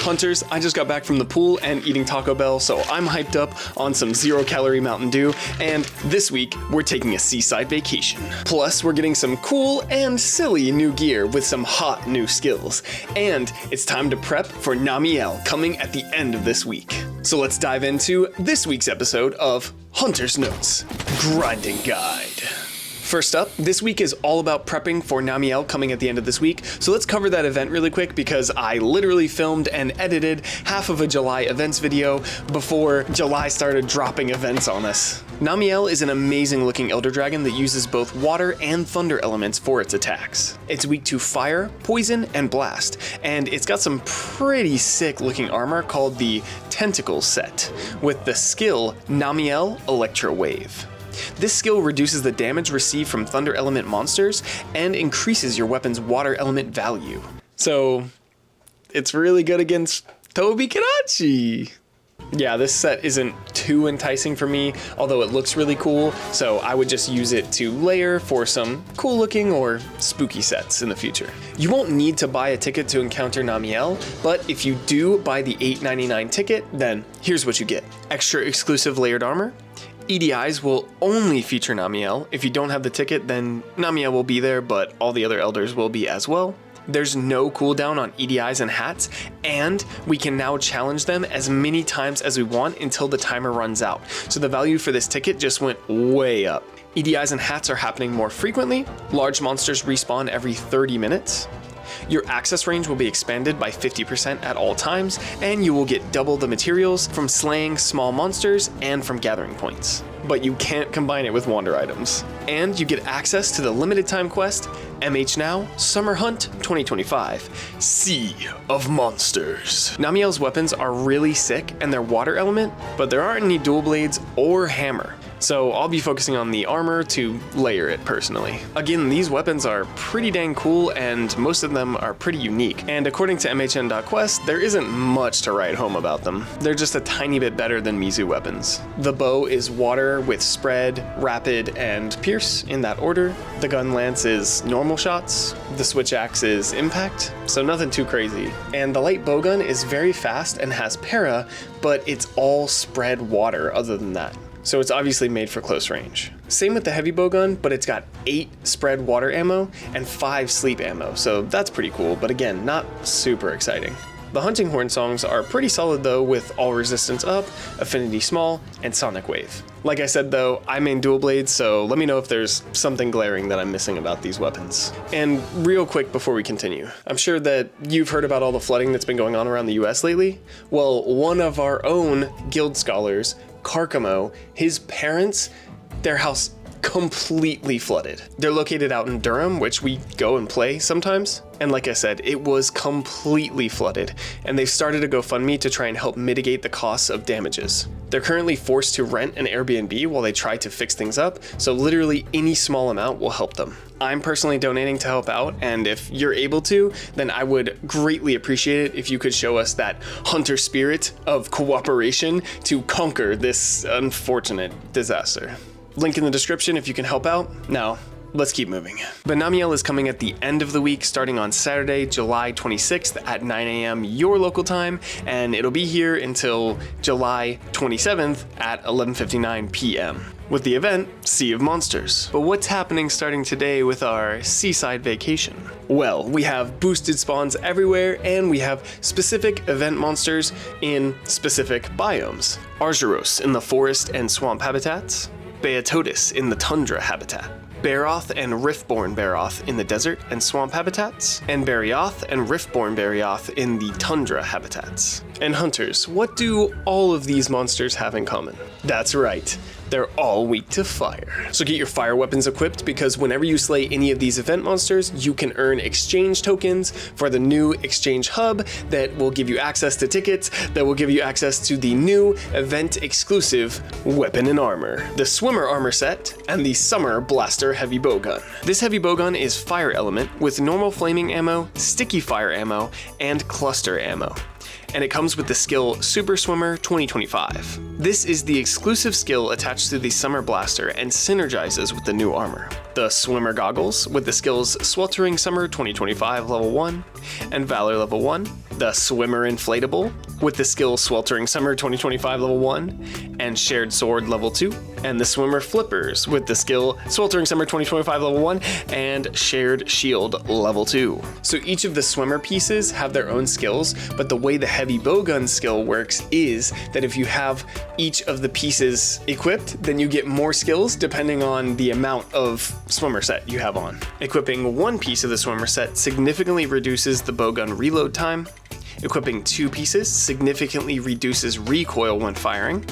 Hunters, I just got back from the pool and eating Taco Bell, so I'm hyped up on some 0-calorie Mountain Dew, and this week we're taking a seaside vacation. Plus, we're getting some cool and silly new gear with some hot new skills. And it's time to prep for Namielle coming at the end of this week. So let's dive into this week's episode of Hunter's Notes Grinding Guide. First up, this week is all about prepping for Namielle coming at the end of this week, so let's cover that event really quick because I literally filmed and edited half of a July events video before July started dropping events on us. Namielle is an amazing looking Elder Dragon that uses both water and thunder elements for its attacks. It's weak to fire, poison, and blast, and it's got some pretty sick looking armor called the Tentacles set, with the skill Namielle Electro Wave. This skill reduces the damage received from thunder element monsters and increases your weapon's water element value. So, it's really good against Tobi Karachi. Yeah, this set isn't too enticing for me, although it looks really cool, so I would just use it to layer for some cool looking or spooky sets in the future. You won't need to buy a ticket to encounter Namielle, but if you do buy the $8.99 ticket, then here's what you get. Extra exclusive layered armor. EDIs will only feature Namielle. If you don't have the ticket, then Namielle will be there, but all the other elders will be as well. There's no cooldown on EDIs and hats, and we can now challenge them as many times as we want until the timer runs out. So the value for this ticket just went way up. EDIs and hats are happening more frequently. Large monsters respawn every 30 minutes. Your access range will be expanded by 50% at all times, and you will get double the materials from slaying small monsters and from gathering points. But you can't combine it with wander items. And you get access to the limited time quest, MH Now Summer Hunt 2025, Sea of Monsters. Namielle's weapons are really sick and they're water element, but there aren't any dual blades or hammer. So I'll be focusing on the armor to layer it personally. Again, these weapons are pretty dang cool and most of them are pretty unique. And according to MHN.Quest, there isn't much to write home about them. They're just a tiny bit better than Mizu weapons. The bow is water with spread, rapid, and pierce in that order. The gun lance is normal shots. The switch axe is impact, so nothing too crazy. And the light bowgun is very fast and has para, but it's all spread water other than that. So it's obviously made for close range. Same with the heavy bowgun, but it's got 8 spread water ammo and 5 sleep ammo, so that's pretty cool, but again, not super exciting. The hunting horn songs are pretty solid though, with all resistance up, affinity small, and sonic wave. Like I said though, I main dual blades, so let me know if there's something glaring that I'm missing about these weapons. And real quick before we continue, I'm sure that you've heard about all the flooding that's been going on around the US lately. Well, one of our own guild scholars, Carcamo, his parents, their house completely flooded. They're located out in Durham, which we go and play sometimes. And like I said, it was completely flooded, and they've started a GoFundMe to try and help mitigate the costs of damages. They're currently forced to rent an Airbnb while they try to fix things up, so literally any small amount will help them. I'm personally donating to help out, and if you're able to, then I would greatly appreciate it if you could show us that hunter spirit of cooperation to conquer this unfortunate disaster. Link in the description if you can help out. Now, let's keep moving. But Namielle is coming at the end of the week, starting on Saturday, July 26th at 9 a.m. your local time, and it'll be here until July 27th at 11:59 p.m. with the event Sea of Monsters. But what's happening starting today with our seaside vacation? Well, we have boosted spawns everywhere, and we have specific event monsters in specific biomes. Argyros in the forest and swamp habitats, Beatotis in the tundra habitat, Baroth and Riftborn Baroth in the desert and swamp habitats, and Barioth and Riftborn Barioth in the tundra habitats. And hunters, what do all of these monsters have in common? That's right, they're all weak to fire. So get your fire weapons equipped, because whenever you slay any of these event monsters, you can earn exchange tokens for the new exchange hub that will give you access to tickets, that will give you access to the new event exclusive weapon and armor, the swimmer armor set, and the summer blaster heavy bowgun. This heavy bowgun is fire element with normal flaming ammo, sticky fire ammo, and cluster ammo. And it comes with the skill Super Swimmer 2025. This is the exclusive skill attached to the Summer Blaster and synergizes with the new armor. The Swimmer Goggles with the skills Sweltering Summer 2025 level 1 and Valor level 1. The Swimmer Inflatable with the skill Sweltering Summer 2025 level 1 and Shared Sword level 2. And the Swimmer Flippers with the skill Sweltering Summer 2025 level 1 and Shared Shield level 2. So each of the swimmer pieces have their own skills, but the way the heavy bowgun skill works is that if you have each of the pieces equipped, then you get more skills depending on the amount of swimmer set you have on. Equipping one piece of the swimmer set significantly reduces the bowgun reload time. Equipping 2 pieces significantly reduces recoil when firing.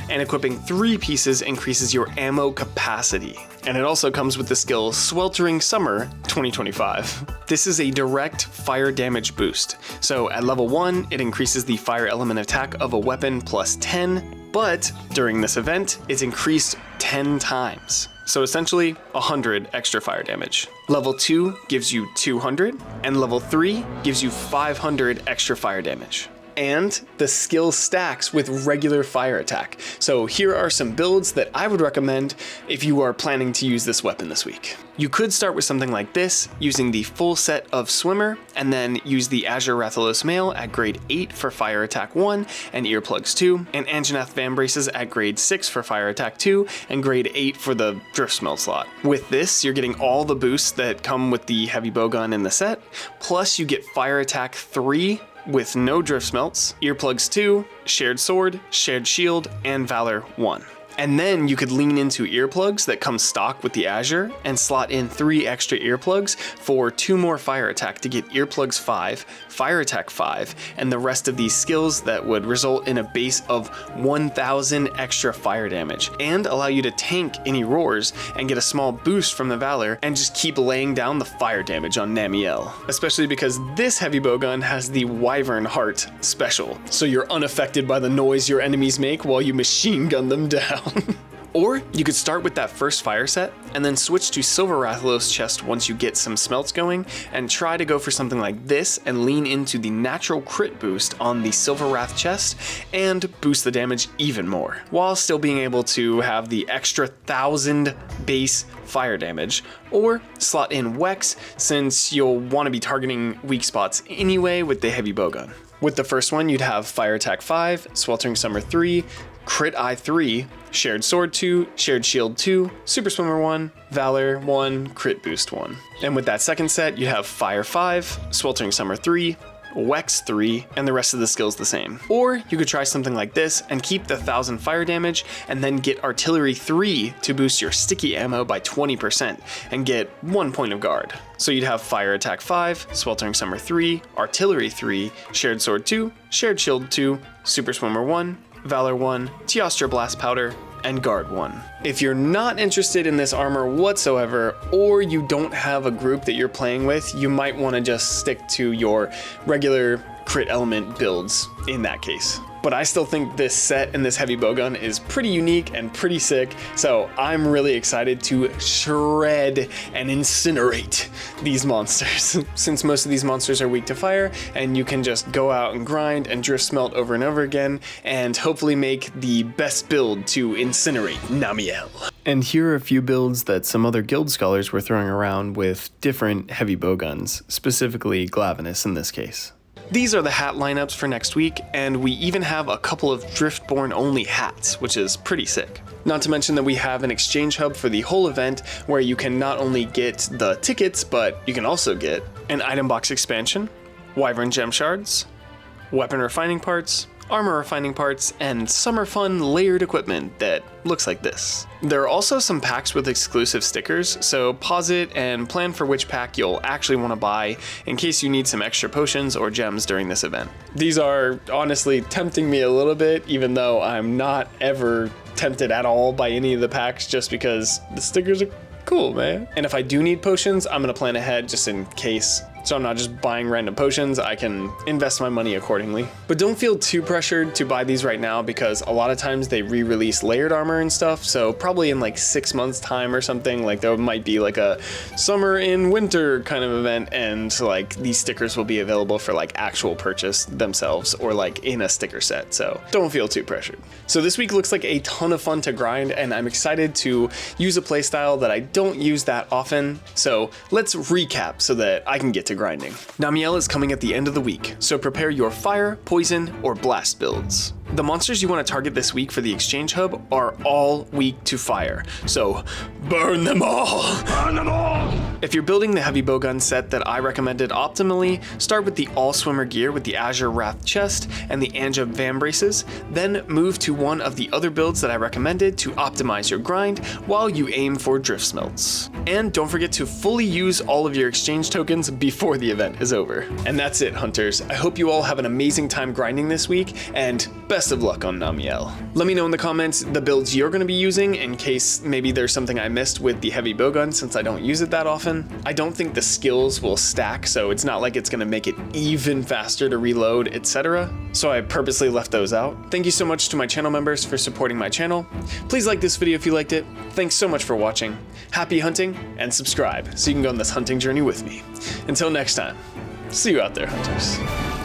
And equipping 3 pieces increases your ammo capacity. And it also comes with the skill Sweltering Summer 2025. This is a direct fire damage boost. So at level 1, it increases the fire element attack of a weapon plus 10, but during this event, it's increased 10 times. So essentially 100 extra fire damage. Level 2 gives you 200, and level 3 gives you 500 extra fire damage. And the skill stacks with regular fire attack. So here are some builds that I would recommend if you are planning to use this weapon this week. You could start with something like this, using the full set of Swimmer, and then use the Azure Rathalos Mail at grade 8 for fire attack 1 and earplugs 2, and Anjanath Van Braces at grade 6 for fire attack 2 and grade 8 for the Drift Smelt slot. With this, you're getting all the boosts that come with the heavy bowgun in the set, plus you get fire attack 3 with no drift smelts, earplugs 2, shared sword, shared shield, and valor 1. And then you could lean into earplugs that come stock with the Azure and slot in 3 extra earplugs for 2 more fire attack to get earplugs 5, fire attack 5, and the rest of these skills that would result in a base of 1000 extra fire damage and allow you to tank any roars and get a small boost from the Valor and just keep laying down the fire damage on Namielle. Especially because this heavy bowgun has the Wyvern Heart special, so you're unaffected by the noise your enemies make while you machine gun them down. Or you could start with that first fire set and then switch to Silver Rathalos chest once you get some smelts going and try to go for something like this and lean into the natural crit boost on the Silver Wrath chest and boost the damage even more, while still being able to have the extra 1000 base fire damage, or slot in Wex since you'll want to be targeting weak spots anyway with the heavy bowgun. With the first one, you'd have Fire Attack 5, Sweltering Summer 3, Crit Eye 3, Shared Sword 2, Shared Shield 2, Super Swimmer 1, Valor 1, Crit Boost 1. And with that second set, you have Fire 5, Sweltering Summer 3, Wex 3, and the rest of the skills the same. Or you could try something like this and keep the 1000 fire damage and then get Artillery 3 to boost your sticky ammo by 20% and get 1 point of guard. So you'd have Fire Attack 5, Sweltering Summer 3, Artillery 3, Shared Sword 2, Shared Shield 2, Super Swimmer 1, Valor 1, Teostra Blast Powder, and Guard 1. If you're not interested in this armor whatsoever, or you don't have a group that you're playing with, you might want to just stick to your regular crit element builds in that case. But I still think this set and this heavy bowgun is pretty unique and pretty sick, so I'm really excited to shred and incinerate these monsters. Since most of these monsters are weak to fire, and you can just go out and grind and drift smelt over and over again, and hopefully make the best build to incinerate Namielle. And here are a few builds that some other guild scholars were throwing around with different heavy bowguns, specifically Glavenus in this case. These are the hat lineups for next week, and we even have a couple of Driftborn only hats, which is pretty sick. Not to mention that we have an exchange hub for the whole event where you can not only get the tickets, but you can also get an item box expansion, Wyvern gem shards, weapon refining parts, armor refining parts, and summer fun layered equipment that looks like this. There are also some packs with exclusive stickers, so pause it and plan for which pack you'll actually want to buy in case you need some extra potions or gems during this event. These are honestly tempting me a little bit, even though I'm not ever tempted at all by any of the packs just because the stickers are cool, man. And if I do need potions, I'm gonna plan ahead just in case so I'm not just buying random potions. I can invest my money accordingly. But don't feel too pressured to buy these right now because a lot of times they re-release layered armor and stuff, so probably in like 6 months time or something, like there might be like a summer in winter kind of event, and like these stickers will be available for like actual purchase themselves or like in a sticker set, so don't feel too pressured. So this week looks like a ton of fun to grind, and I'm excited to use a playstyle that I don't use that often, so let's recap so that I can get to grinding. Namielle is coming at the end of the week, so prepare your fire, poison, or blast builds. The monsters you want to target this week for the exchange hub are all weak to fire, so burn them all! Burn them all! If you're building the heavy bowgun set that I recommended optimally, start with the all swimmer gear with the Azure Wrath chest and the Anja Vam braces, then move to one of the other builds that I recommended to optimize your grind while you aim for drift smelts. And don't forget to fully use all of your exchange tokens before the event is over. And that's it, hunters. I hope you all have an amazing time grinding this week, and best of luck on Namielle. Let me know in the comments the builds you're going to be using in case maybe there's something I missed with the heavy bowgun since I don't use it that often. I don't think the skills will stack, so it's not like it's going to make it even faster to reload, etc. So I purposely left those out. Thank you so much to my channel members for supporting my channel. Please like this video if you liked it. Thanks so much for watching. Happy hunting, and subscribe so you can go on this hunting journey with me. Until next time, see you out there, hunters.